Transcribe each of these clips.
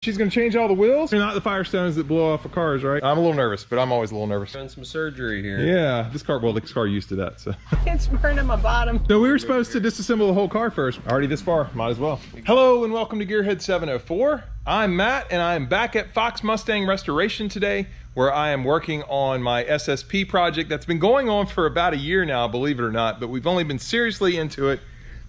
She's gonna change all the wheels. They're not the Firestones that blow off of cars, right? I'm a little nervous, but I'm always a little nervous. Doing some surgery here. Yeah, this car used to that, so. It's burning my bottom. So we were supposed to disassemble the whole car first. Already this far, might as well. Hello and welcome to Gearhead 704. I'm Matt and I am back at Fox Mustang Restoration today, where I am working on my SSP project that's been going on for about a year now, believe it or not, but we've only been seriously into it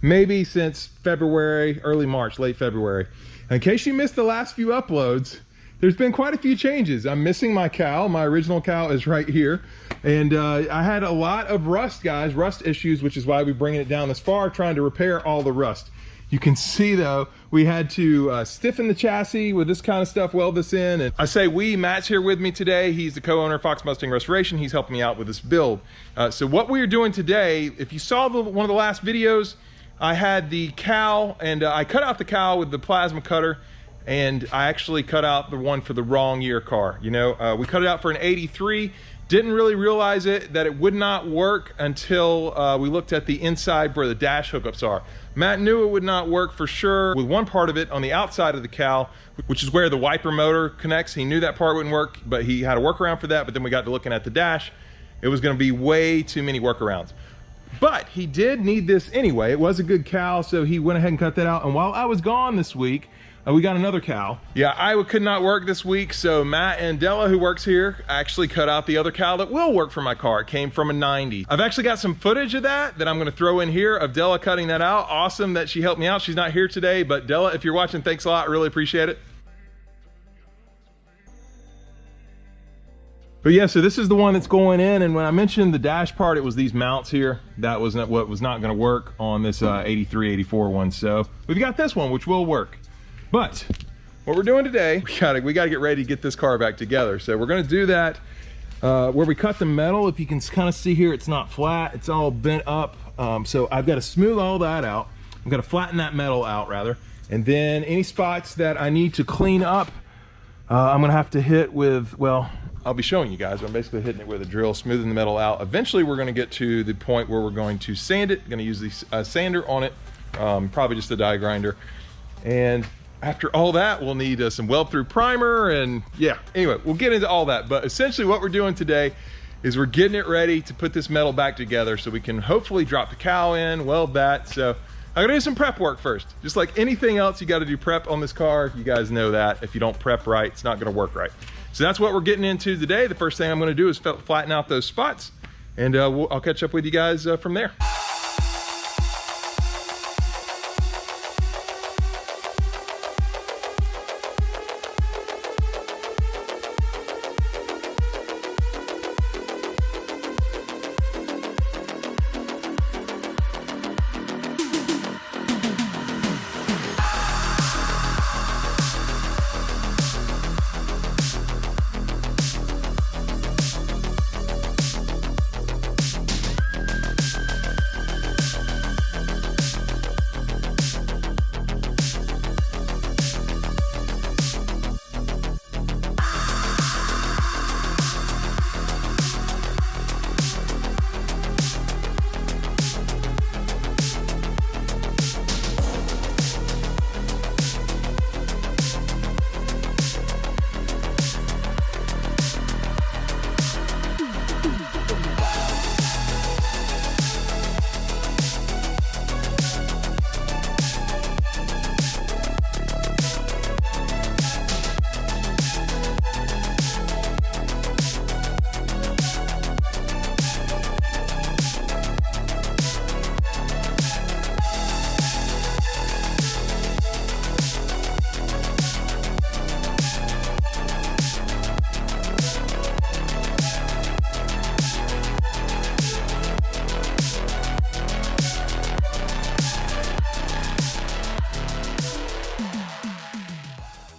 maybe since February, early March, late February. In case you missed the last few uploads, there's been quite a few changes. I'm missing my cowl. My original cowl is right here. And I had a lot of rust, guys, rust issues, which is why we're bringing it down this far, trying to repair all the rust. You can see though, we had to stiffen the chassis with this kind of stuff, weld this in. And I say we, Matt's here with me today. He's the co-owner of Fox Mustang Restoration. He's helping me out with this build. So what we are doing today, if you saw one of the last videos, I had the cowl and I cut out the cowl with the plasma cutter, and I actually cut out the one for the wrong year car. You know, we cut it out for an 83. Didn't really realize that it would not work until we looked at the inside where the dash hookups are. Matt knew it would not work for sure with one part of it on the outside of the cowl, which is where the wiper motor connects. He knew that part wouldn't work, but he had a workaround for that. But then we got to looking at the dash. It was gonna be way too many workarounds. But he did need this anyway. It was a good cowl, so he went ahead and cut that out. And while I was gone this week, we got another cowl. Yeah, I could not work this week, so Matt and Della, who works here, actually cut out the other cowl that will work for my car. It came from a 90. I've actually got some footage of that I'm gonna throw in here of Della cutting that out. Awesome that she helped me out. She's not here today, but Della, if you're watching, thanks a lot. Really appreciate it. But yeah, so this is the one that's going in, and when I mentioned the dash part, it was these mounts here. That was what was not gonna work on this 83, 84 one. So we've got this one, which will work. But what we're doing today, we gotta get ready to get this car back together. So we're gonna do that where we cut the metal. If you can kind of see here, it's not flat, it's all bent up. So I've got to smooth all that out. I'm gonna flatten that metal out rather. And then any spots that I need to clean up, I'm gonna have to hit with, well, I'll be showing you guys. I'm basically hitting it with a drill, smoothing the metal out. Eventually we're gonna get to the point where we're going to sand it. I'm gonna use the sander on it, probably just a die grinder. And after all that, we'll need some weld through primer, and yeah, anyway, we'll get into all that. But essentially what we're doing today is we're getting it ready to put this metal back together so we can hopefully drop the cowl in, weld that. So I'm gonna do some prep work first. Just like anything else, you gotta do prep on this car. You guys know that. If you don't prep right, it's not gonna work right. So that's what we're getting into today. The first thing I'm gonna do is flatten out those spots, and I'll catch up with you guys from there.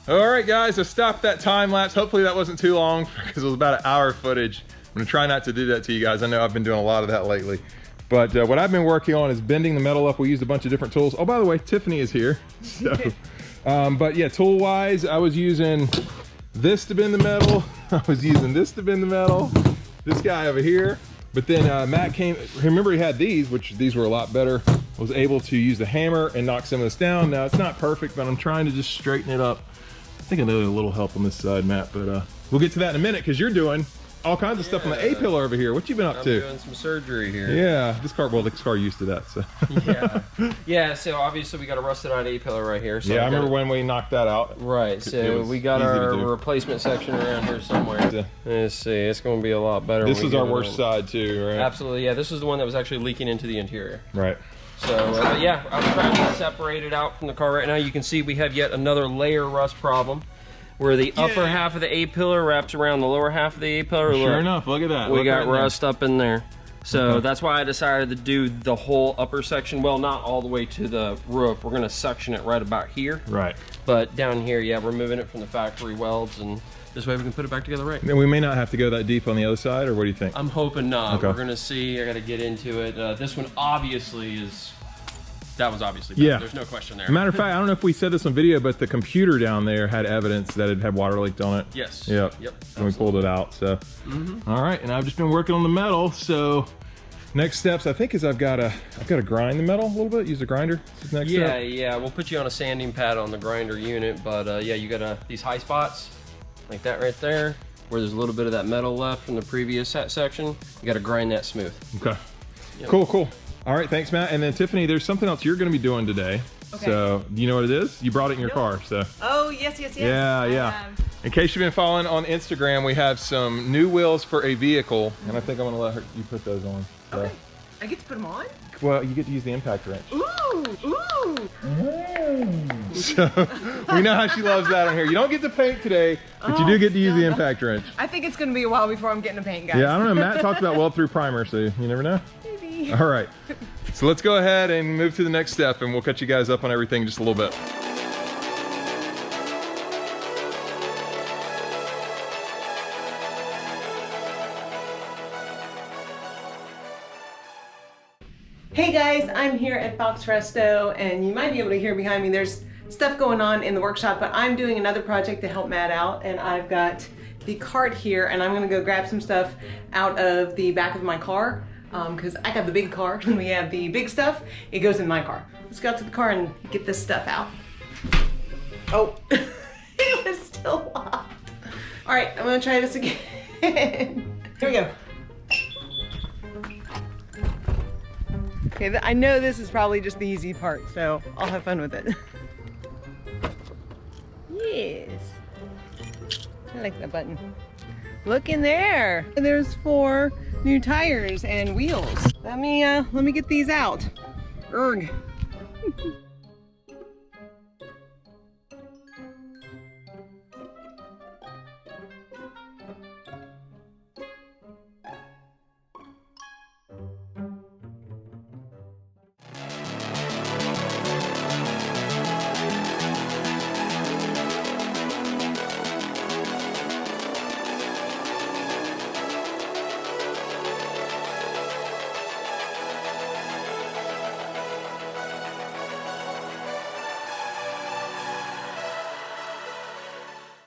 All right, guys, I stopped that time lapse. Hopefully that wasn't too long because it was about an hour of footage. I'm gonna try not to do that to you guys. I know I've been doing a lot of that lately. But what I've been working on is bending the metal up. We used a bunch of different tools. Oh, by the way, Tiffany is here. So, but yeah, tool-wise, I was using this to bend the metal. I was using this to bend the metal. This guy over here. But then Matt came, remember he had these, which these were a lot better. Was able to use the hammer and knock some of this down. Now it's not perfect, but I'm trying to just straighten it up think I need a little help on this side, Matt, but we'll get to that in a minute because you're doing all kinds of stuff on the A-pillar over here. What you been up to? I'm doing some surgery here. Yeah, this car, well, this car used to that, so. Yeah, so obviously we got a rusted out A-pillar right here. So yeah, I remember when we knocked that out. Right, so we got our replacement section around here somewhere. Let's see, it's going to be a lot better. This is our worst side too, right? Absolutely, yeah, this is the one that was actually leaking into the interior. Right. So, yeah, I'm trying to separate it out from the car right now. You can see we have yet another layer rust problem, where the upper half of the A-pillar wraps around the lower half of the A-pillar. Sure enough, look at that. We got rust up in there. So that's why I decided to do the whole upper section. Well, not all the way to the roof. We're gonna section it right about here. Right. But down here, yeah, we're moving it from the factory welds, and this way we can put it back together right. And we may not have to go that deep on the other side, or what do you think? I'm hoping not. Okay. We're gonna see, I gotta get into it. This one obviously is, that was obviously bad. Yeah. There's no question there. Matter of fact, I don't know if we said this on video, but the computer down there had evidence that it had water leaked on it. Yes. Yep. And we pulled it out, so. All right, and I've just been working on the metal, so next steps, I think, is I've got to grind the metal a little bit, use a grinder. Next step. Yeah, we'll put you on a sanding pad on the grinder unit, but yeah, you got these high spots, like that right there, where there's a little bit of that metal left from the previous section. You got to grind that smooth. Okay. Yep. Cool. All right, thanks, Matt. And then Tiffany, there's something else you're going to be doing today. Okay. So, you know what it is? You brought it in your car, so. Oh, yes. Yeah. In case you've been following on Instagram, we have some new wheels for a vehicle, and I think I'm going to let you put those on. So. Okay. I get to put them on? Well, you get to use the impact wrench. Ooh. So, we know how she loves that on here. You don't get to paint today, but you do get to use the impact wrench. I think it's going to be a while before I'm getting to paint, guys. Yeah, I don't know. Matt talked about weld-through primer, so you never know. Maybe. All right. So let's go ahead and move to the next step, and we'll catch you guys up on everything in just a little bit. Hey guys, I'm here at Fox Resto, and you might be able to hear behind me there's stuff going on in the workshop, but I'm doing another project to help Matt out, and I've got the cart here, and I'm gonna go grab some stuff out of the back of my car, because I got the big car and we have the big stuff. It goes in my car. Let's go out to the car and get this stuff out. Oh, it was still locked. All right, I'm gonna try this again. Here we go. Okay, I know this is probably just the easy part, so I'll have fun with it. Yes. I like that button. Look in there. There's 4 new tires and wheels. Let me get these out. Erg.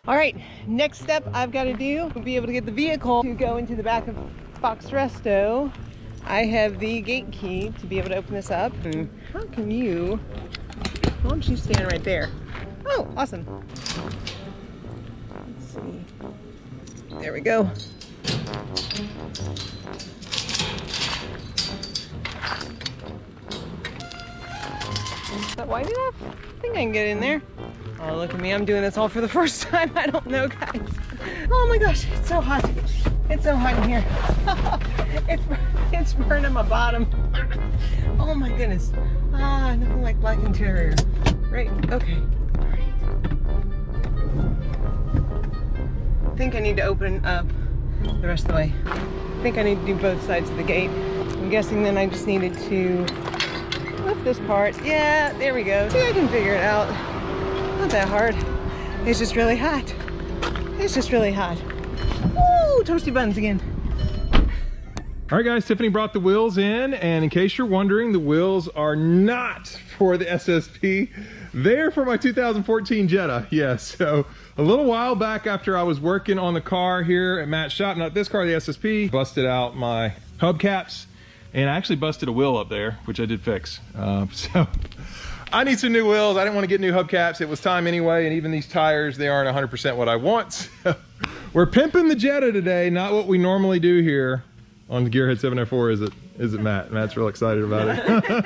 All right, next step I've got to do to be able to get the vehicle to go into the back of Fox Resto. I have the gate key to be able to open this up. And how can you, why don't you stand right there? Oh, awesome. Let's see. There we go. Is that wide enough? I think I can get in there. Oh, look at me. I'm doing this all for the first time. I don't know, guys. Oh my gosh, it's so hot. It's so hot in here. it's burning my bottom. Oh my goodness. Ah, nothing like black interior. Right, okay. All right. I think I need to open up the rest of the way. I think I need to do both sides of the gate. I'm guessing then I just needed to lift this part. Yeah, there we go. See, I can figure it out. Not that hard. It's just really hot. It's just really hot. Woo, toasty buns again. All right, guys, Tiffany brought the wheels in, and in case you're wondering, the wheels are not for the SSP. They're for my 2014 Jetta. Yes, so a little while back after I was working on the car here at Matt's shop, not this car, the SSP, busted out my hubcaps, and I actually busted a wheel up there, which I did fix. I need some new wheels. I didn't want to get new hubcaps. It was time anyway, and even these tires, they aren't 100% what I want. So we're pimping the Jetta today, not what we normally do here on the Gearhead 704, is it, Matt? Matt's real excited about it.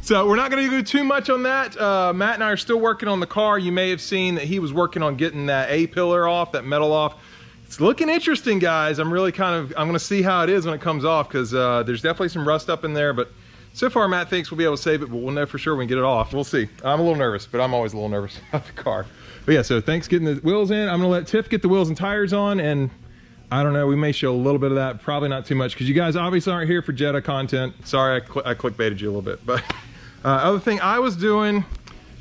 So we're not going to do too much on that. Matt and I are still working on the car. You may have seen that he was working on getting that A-pillar off, that metal off. It's looking interesting, guys. I'm really I'm going to see how it is when it comes off, because there's definitely some rust up in there, but so far Matt thinks we'll be able to save it, but we'll know for sure when we get it off. We'll see. I'm a little nervous, but I'm always a little nervous about the car. But yeah, so thanks getting the wheels in. I'm going to let Tiff get the wheels and tires on, and I don't know, we may show a little bit of that, probably not too much, because you guys obviously aren't here for Jetta content. Sorry, I clickbaited you a little bit, but other thing I was doing,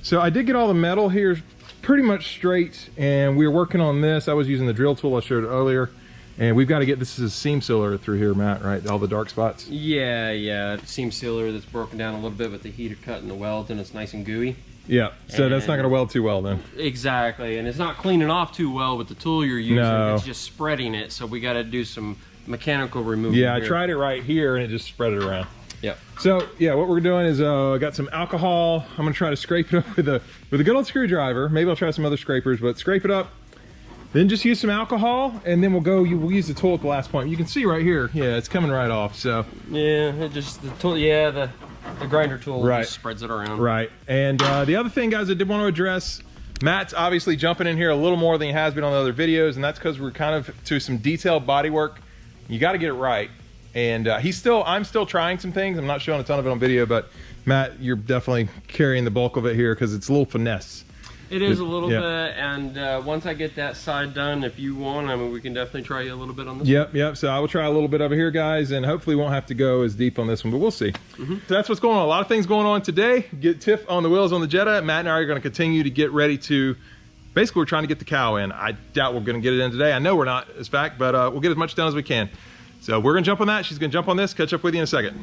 so I did get all the metal here pretty much straight, and we were working on this. I was using the drill tool I showed earlier, and we've got to get, this is a seam sealer through here, Matt, right? All the dark spots? Yeah, seam sealer that's broken down a little bit with the heater cut and the weld, and it's nice and gooey. Yeah, so that's not going to weld too well then. Exactly, and it's not cleaning off too well with the tool you're using. No. It's just spreading it, so we got to do some mechanical removal. Yeah, here. I tried it right here, and it just spread it around. Yep. So yeah, what we're doing is I got some alcohol. I'm gonna try to scrape it up with a good old screwdriver. Maybe I'll try some other scrapers, but scrape it up. Then just use some alcohol, and then we'll use the tool at the last point. You can see right here, yeah, it's coming right off. So yeah, it just the tool. Yeah, the grinder tool just spreads it around. Right. And the other thing, guys, I did want to address. Matt's obviously jumping in here a little more than he has been on the other videos, and that's because we're kind of to some detailed body work. You got to get it right. And I'm still trying some things. I'm not showing a ton of it on video, but Matt, you're definitely carrying the bulk of it here because it's a little finesse. It is a little bit, and once I get that side done, if you want, I mean, we can definitely try you a little bit on this one. Yep, so I will try a little bit over here, guys, and hopefully won't have to go as deep on this one, but we'll see. So that's what's going on. A lot of things going on today. Get Tiff on the wheels on the Jetta. Matt and I are going to continue to get ready to, basically we're trying to get the Cowl in. I doubt we're going to get it in today. I know we're not, as fact, but we'll get as much done as we can. So we're gonna jump on that. She's gonna jump on this. Catch up with you in a second.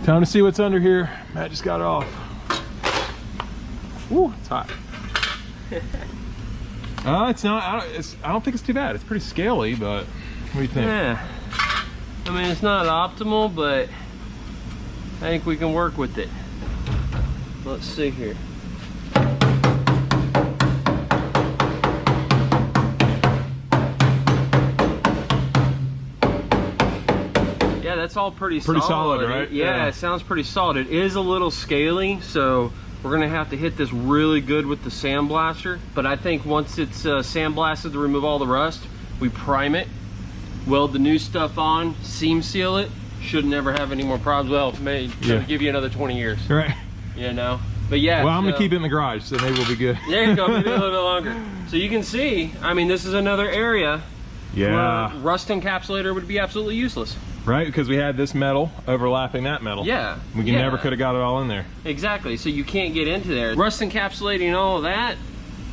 Time to see what's under here. Matt just got it off. Ooh, it's hot. It's not. I don't think it's too bad. It's pretty scaly, but what do you think? Yeah. I mean, it's not optimal, but I think we can work with it. Let's see here. Yeah, that's all pretty solid, right? Yeah, it sounds pretty solid. It is a little scaly, so we're gonna have to hit this really good with the sandblaster. But I think once it's sandblasted to remove all the rust, we prime it, weld the new stuff on, seam seal it. Should never have any more problems. Well, may give you another 20 years. Right. You know. But yeah. Well, I'm gonna keep it in the garage, so maybe we'll be good. There you go. Maybe a little bit longer. So you can see. I mean, this is another area. Yeah. Where rust encapsulator would be absolutely useless. Right, because we had this metal overlapping that metal. Yeah. We never could have got it all in there. Exactly, so you can't get into there. Rust encapsulating all of that,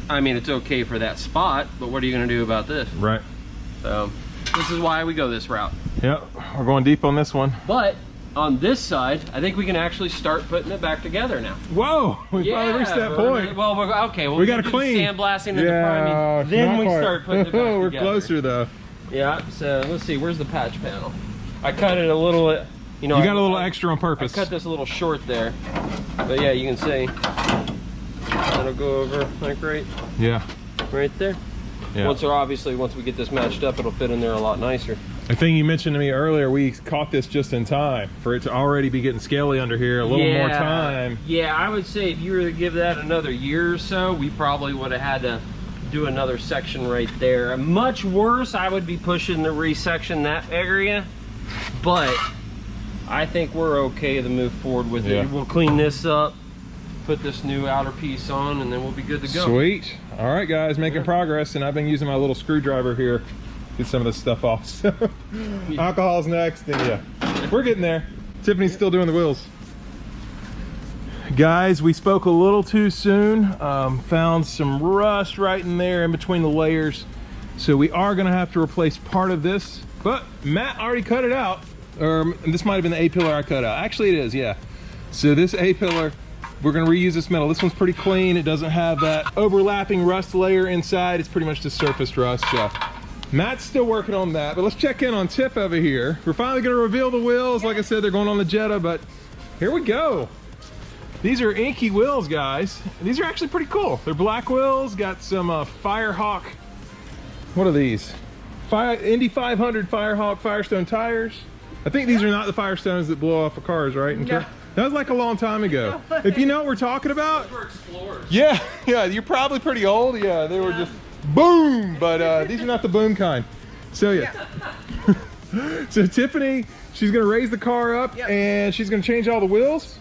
I mean, it's okay for that spot, but what are you gonna do about this? Right. So, this is why we go this route. Yep, we're going deep on this one. But, on this side, I think we can actually start putting it back together now. Whoa, we finally reached that point. Well, okay, we gotta clean. Sandblasting and the priming, then we start putting it back we're together. Closer though. Yeah, so let's see, where's the patch panel? I cut it a little, you know. You got a little extra on purpose. I cut this a little short there. But yeah, you can see. That'll go over like right there. Yeah. Once we get this matched up, it'll fit in there a lot nicer. The thing you mentioned to me earlier, we caught this just in time for it to already be getting scaly under here. A little more time. Yeah, I would say if you were to give that another year or so, we probably would have had to do another section right there. Much worse, I would be pushing to resection that area, but I think we're okay to move forward with it. We'll clean this up, put this new outer piece on, and then we'll be good to go. Sweet. All right, guys, making progress, and I've been using my little screwdriver here to get some of this stuff off. So alcohol's next, and we're getting there. Tiffany's still doing the wheels. Guys, we spoke a little too soon. Found some rust right in there in between the layers. So we are gonna have to replace part of this, but Matt already cut it out. This might have been the A-pillar I cut out. Actually it is, yeah. So this A-pillar, we're gonna reuse this metal. This one's pretty clean. It doesn't have that overlapping rust layer inside. It's pretty much just surface rust. So Matt's still working on that, but let's check in on Tiff over here. We're finally gonna reveal the wheels. Like I said, they're going on the Jetta, but here we go. These are inky wheels, guys. These are actually pretty cool. They're black wheels, got some Firehawk. What are these? Indy 500 Firehawk Firestone tires. I think these are not the Firestones that blow off of cars, right? No. That was like a long time ago. If you know what we're talking about. Those were Explorers. Yeah, you're probably pretty old. Yeah, they were just boom, but these are not the boom kind. So yeah. So Tiffany, she's gonna raise the car up and she's gonna change all the wheels.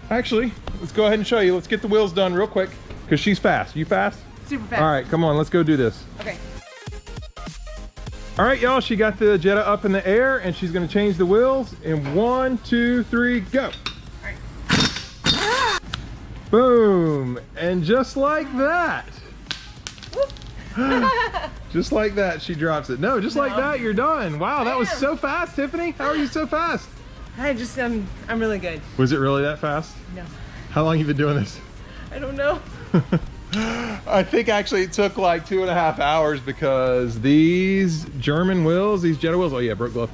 Actually, let's go ahead and show you. Let's get the wheels done real quick because she's fast. You fast? Super fast. All right, come on, let's go do this. Okay. All right, y'all, she got the Jetta up in the air and she's gonna change the wheels in 1, 2, 3, go. All right. Boom, and just like that. Just like that, she drops it. No, just like that, you're done. Wow, that was so fast, Tiffany. How are you so fast? I'm really good. Was it really that fast? No. How long have you been doing this? I don't know. I think actually it took like 2.5 hours because these German wheels, these Jetta wheels, oh yeah, broke glove.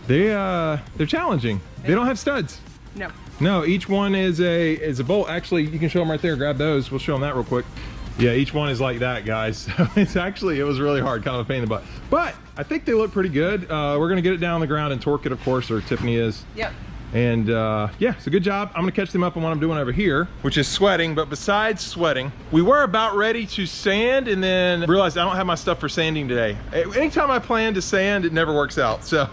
They're challenging. They don't have studs. No. No, each one is a bolt. Actually, you can show them right there. Grab those. We'll show them that real quick. Yeah, each one is like that, guys. So it was really hard, kind of a pain in the butt. But I think they look pretty good. We're gonna get it down on the ground and torque it, of course, or Tiffany is. Yep. And yeah, so good job. I'm gonna catch them up on what I'm doing over here, which is sweating. But besides sweating, we were about ready to sand and then realized I don't have my stuff for sanding today. Anytime I plan to sand, it never works out. So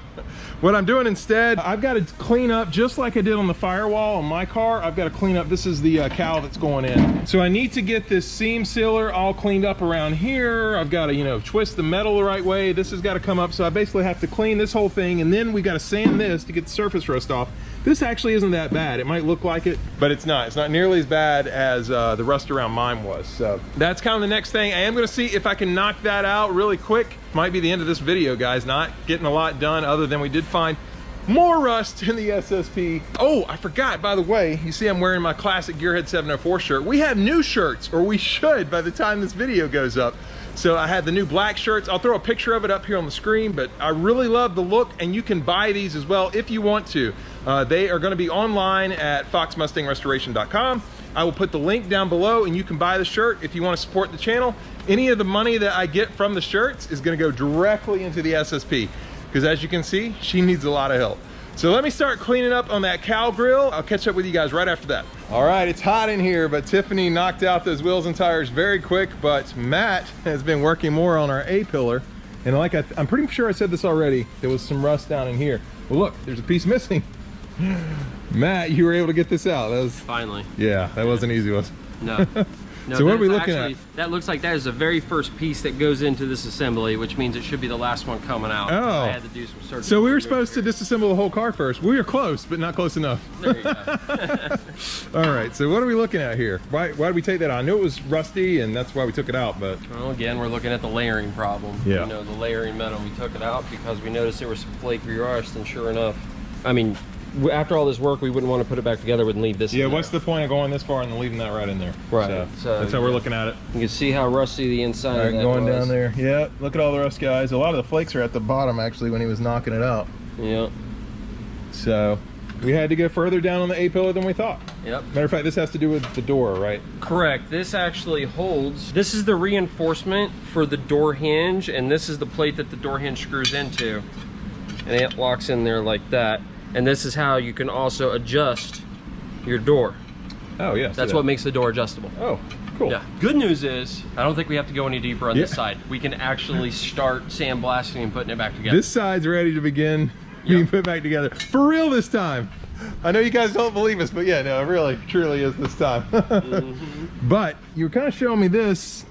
what I'm doing instead, I've got to clean up just like I did on the firewall on my car. I've got to clean up, this is the cowl that's going in. So I need to get this seam sealer all cleaned up around here. I've got to, you know, twist the metal the right way. This has got to come up. So I basically have to clean this whole thing and then we got to sand this to get the surface rust off. This actually isn't that bad. It might look like it, but it's not. It's not nearly as bad as the rust around mine was. So that's kind of the next thing. I am gonna see if I can knock that out really quick. Might be the end of this video, guys. Not getting a lot done other than we did find more rust in the SSP. Oh, I forgot, by the way, you see I'm wearing my classic Gearhead 704 shirt. We have new shirts, or we should by the time this video goes up. So I had the new black shirts. I'll throw a picture of it up here on the screen, but I really love the look and you can buy these as well if you want to. They are gonna be online at foxmustangrestoration.com. I will put the link down below and you can buy the shirt if you want to support the channel. Any of the money that I get from the shirts is gonna go directly into the SSP because as you can see, she needs a lot of help. So let me start cleaning up on that cowl grill. I'll catch up with you guys right after that. All right, it's hot in here, but Tiffany knocked out those wheels and tires very quick, but Matt has been working more on our A-pillar. And like I'm pretty sure I said this already, there was some rust down in here. Well, look, there's a piece missing. Matt, you were able to get this out. That was finally. Yeah, that wasn't easy, was it? No. No, so what are we looking at? That looks like that is the very first piece that goes into this assembly, which means it should be the last one coming out. Oh. I had to do some surgery. So we were supposed to disassemble the whole car first. We were close, but not close enough. There you go. All right, so what are we looking at here? Why did we take that out? I knew it was rusty, and that's why we took it out, but... Well, again, we're looking at the layering problem. Yeah. You know, the layering metal, we took it out because we noticed there was some flaky rust, and sure enough, I mean, after all this work, we wouldn't want to put it back together and leave this in there. What's the point of going this far and then leaving that right in there? Right. So that's how we're looking at it. You can see how rusty the inside of that going was. down there. Yeah, look at all the rust, guys. A lot of the flakes are at the bottom, actually, when he was knocking it out. Yeah. So we had to go further down on the A-pillar than we thought. Yep. Matter of fact, this has to do with the door, right? Correct. This actually holds. This is the reinforcement for the door hinge, and this is the plate that the door hinge screws into. And it locks in there like that. And this is how you can also adjust your door. Oh, yes. That's what makes the door adjustable. Oh, cool. Yeah. Good news is, I don't think we have to go any deeper on this side. We can actually start sandblasting and putting it back together. This side's ready to begin being put back together. For real this time. I know you guys don't believe us, but yeah, no, it really, truly is this time. But you were kind of showing me this,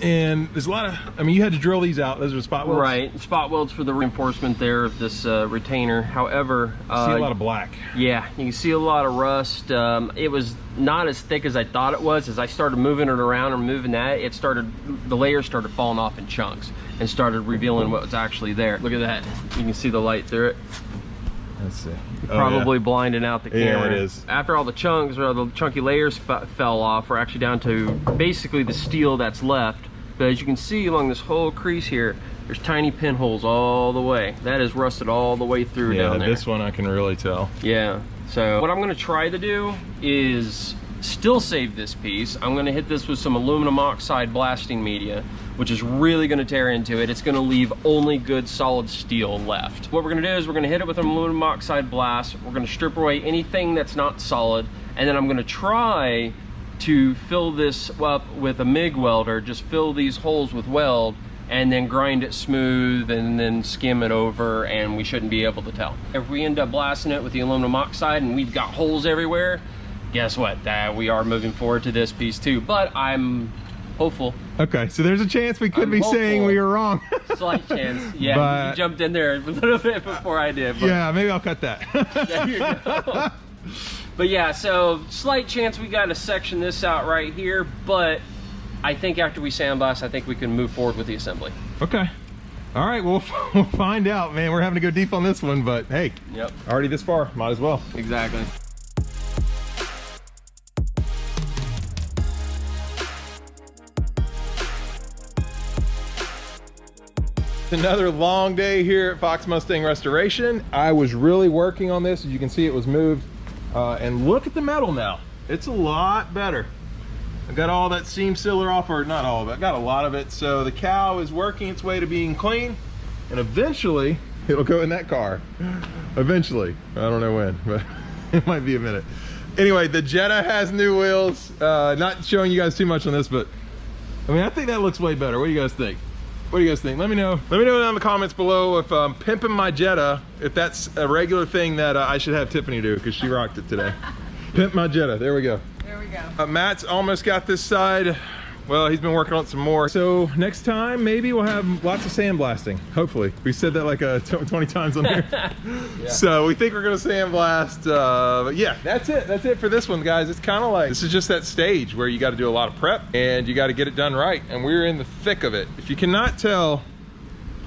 and there's a lot of, I mean, you had to drill these out. Those are spot welds. Right, spot welds for the reinforcement there of this retainer. However, see a lot of black. Yeah, you can see a lot of rust. It was not as thick as I thought it was. As I started moving it around and moving that, the layers started falling off in chunks and started revealing what was actually there. Look at that. You can see the light through it. Let's see. Probably blinding out the camera. Yeah, it is. After all the chunks or the chunky layers fell off, we're actually down to basically the steel that's left. But as you can see along this whole crease here, there's tiny pinholes all the way. That is rusted all the way through down there. This one I can really tell. Yeah, so what I'm gonna try to do is still save this piece. I'm gonna hit this with some aluminum oxide blasting media, which is really gonna tear into it. It's gonna leave only good solid steel left. What we're gonna do is we're gonna hit it with an aluminum oxide blast. We're gonna strip away anything that's not solid, and then I'm gonna try to fill this up with a MIG welder, just fill these holes with weld, and then grind it smooth and then skim it over, and we shouldn't be able to tell. If we end up blasting it with the aluminum oxide and we've got holes everywhere, guess what? We are moving forward to this piece too, but I'm hopeful. Okay, so there's a chance we could be saying we were wrong. Slight chance. Yeah, but you jumped in there a little bit before I did. But yeah, maybe I'll cut that. There you go. But yeah, so slight chance we got to section this out right here, but I think after we sandblast, I think we can move forward with the assembly. Okay. All right, we'll find out, man. We're having to go deep on this one, but hey, yep, already this far, might as well. Exactly. Another long day here at Fox Mustang Restoration. I was really working on this. As you can see, it was moved. And look at the metal now. It's a lot better. I got all that seam sealer off, or not all of it, I got a lot of it. So the cow is working its way to being clean, and eventually it'll go in that car. Eventually. I don't know when, but it might be a minute. Anyway, the Jetta has new wheels. Not showing you guys too much on this, but I mean, I think that looks way better. What do you guys think? What do you guys think? Let me know. Let me know down in the comments below if pimping my Jetta, if that's a regular thing that I should have Tiffany do, because she rocked it today. Pimp my Jetta. There we go. There we go. Matt's almost got this side. Well, he's been working on it some more. So next time, maybe we'll have lots of sandblasting. Hopefully. We said that like 20 times on here. Yeah. So we think we're gonna sandblast. But yeah, that's it. That's it for this one, guys. It's kind of like, this is just that stage where you got to do a lot of prep and you got to get it done right. And we're in the thick of it. If you cannot tell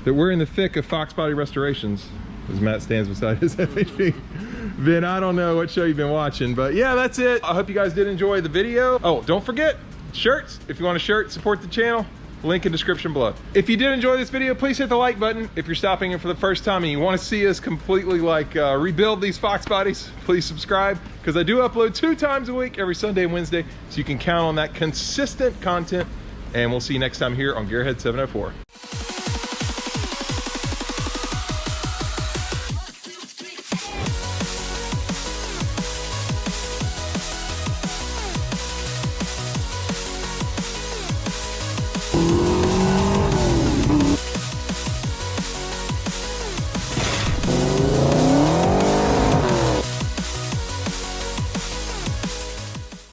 that we're in the thick of foxbody restorations, as Matt stands beside his FHP, then I don't know what show you've been watching. But yeah, that's it. I hope you guys did enjoy the video. Oh, don't forget, shirts. If you want a shirt, support the channel, link in description below. If you did enjoy this video, please hit the like button. If you're stopping in for the first time and you want to see us completely like rebuild these fox bodies, please subscribe, because I do upload 2 times a week, every Sunday and Wednesday, so you can count on that consistent content. And we'll see you next time here on Gearhead 704.